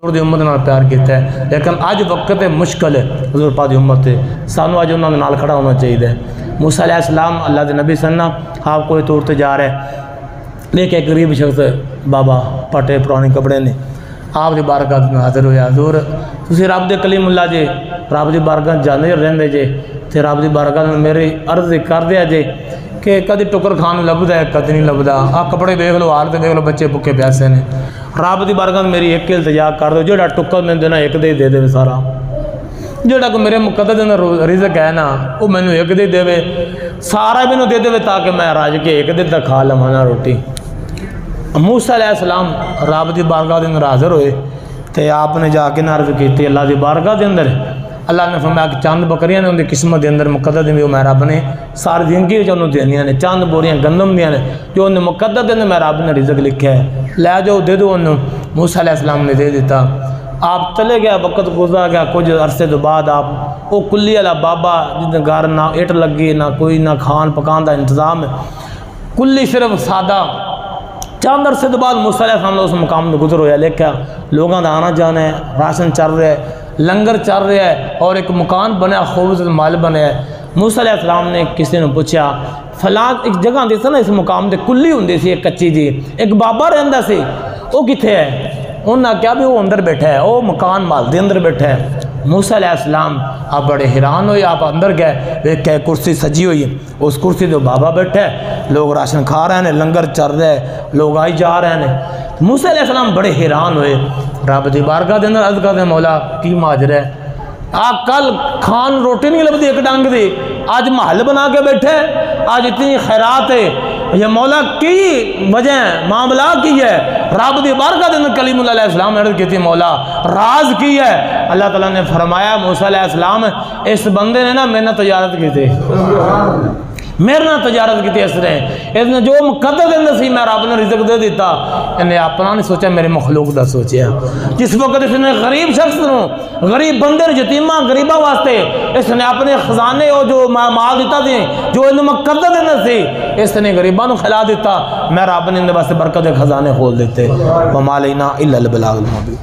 حضور دی امت نال پیار کیتا ہے، لیکن اج وقت مشکل ہے حضور پاک دی امت تے، سانو اج انہاں دے نال کھڑا ہونا چاہیے۔ موسیٰ علیہ السلام اللہ دے نبی سننا، آپ کوئی طور تے جا رہے لیکن ایک غریب شخص بابا پٹے پرانے کپڑے نے آپ دی بارگاہ میں حاضر ہویا، حضور تسی رب دے کلیم اللہ جے، رب دی بارگاہ جانے رہندے جے تے رب دی بارگاہ میں میری عرض کر دیا جے کہ کدی ٹکر کھان لبدا ہے کدی نہیں لبدا، آ کپڑے دیکھ لو، حال تے دیکھ لو، بچے بھوکے پیاسے نے، رب دی بارگاہ میں میری ایک التجا کر دو، جڑا ٹکر میں دینا ایک دے دے سارا، جڑا کو میرے مقدر دن رزق ہے نا وہ میں نے ایک دے سارا بھی نو دے دے تاکہ میں راج کے ایک دن تک کھا لوانا روٹی۔ موسیٰ علیہ السلام رب دی بارگاہ دے اندر حاضر ہوئے تے آپ نے جا کے عرض کیتی اللہ دی بارگاہ دے اندر، اللہ نے فرمایا کہ چند بکریاں نے ان دی قسمت دے اندر مقدر دے میں رب نے ساری زندگی وچ انہوں دینیاں نے، چند بوریاں گندم دیاں نے جو انہوں مقدر دے میں رب نے رزق لکھا ہے، لے جاؤ دے دو انہوں۔ موسیٰ علیہ السلام نے دے دیتا، آپ چلے گیا، وقت گزرا گیا، کچھ عرصے تو بعد آپ وہ کلی والا بابا جن گھر نہ اٹ لگی نہ کوئی نہ کھان پکان دا انتظام ہے، کلی صرف سادہ، چند عرصے تو بعد موسیٰ علیہ السلام نے اس مقام میں گزر ہویا، لکھا لوگوں دا آنا جانا ہے، راشن چل رہا ہے، لنگر چل رہا ہے اور ایک مکان بنا خوبصورت مال بنا ہے۔ موسیٰ علیہ السلام نے کسی نے پوچھا فلاں ایک جگہ ہوندی سی نا اس مقام تے کلی ہوندی سی ایک کچی جی، ایک بابا رہندا سی، وہ کتھے ہے؟ انہوں نے کہا بھی وہ اندر بیٹھا ہے، وہ مکان مال دے اندر بیٹھا ہے۔ موسیٰ علیہ السلام آپ بڑے حیران ہوئے، آپ اندر گئے، ایک کرسی سجی ہوئی ہے، اس کرسی تو بابا بیٹھا ہے، لوگ راشن کھا رہے ہیں، لنگر چل رہے ہیں، لوگ آئی جا رہے ہیں۔ موسیٰ علیہ السلام بڑے حیران ہوئے، رب دی بارگاہ دے اندر عرض کرتے مولا کی ماجرا ہے؟ آپ کل کھان روٹی نہیں لبدی ایک ڈنگ دی، آج محل بنا کے بیٹھے، آج اتنی خیرات ہے، یہ مولا کی وجہ ہے، معاملہ کی ہے؟ رب دی بارگاہ دے اندر کلیم اللہ علیہ السلام نے عرض کی تھی مولا راز کی ہے؟ اللہ تعالیٰ نے فرمایا موسیٰ علیہ السلام اس بندے نے نا میرے نہ تجارت کی تھی، میرے نہ تجارت کی تھی، اس نے جو مقدر دے اندر سی میں رب نے رزق دے دیتا، انہیں اپنا نہیں سوچا میرے مخلوق دا سوچیا۔ جس وقت اس نے غریب شخص نو، غریب بندے یتیمہ غریبہ واسطے اس نے اپنے خزانے اور جو مال دیتا تھے جو انہیں مقدر دے اندر سی، اس نے غریبہ نو کھلا دیتا، میں رب نے اندر واسطے برکت دے خزانے کھول دیتے۔ وَمَا عَلَيْنَا إِلَّا الْبَلَاغُ الْمُبِينُ۔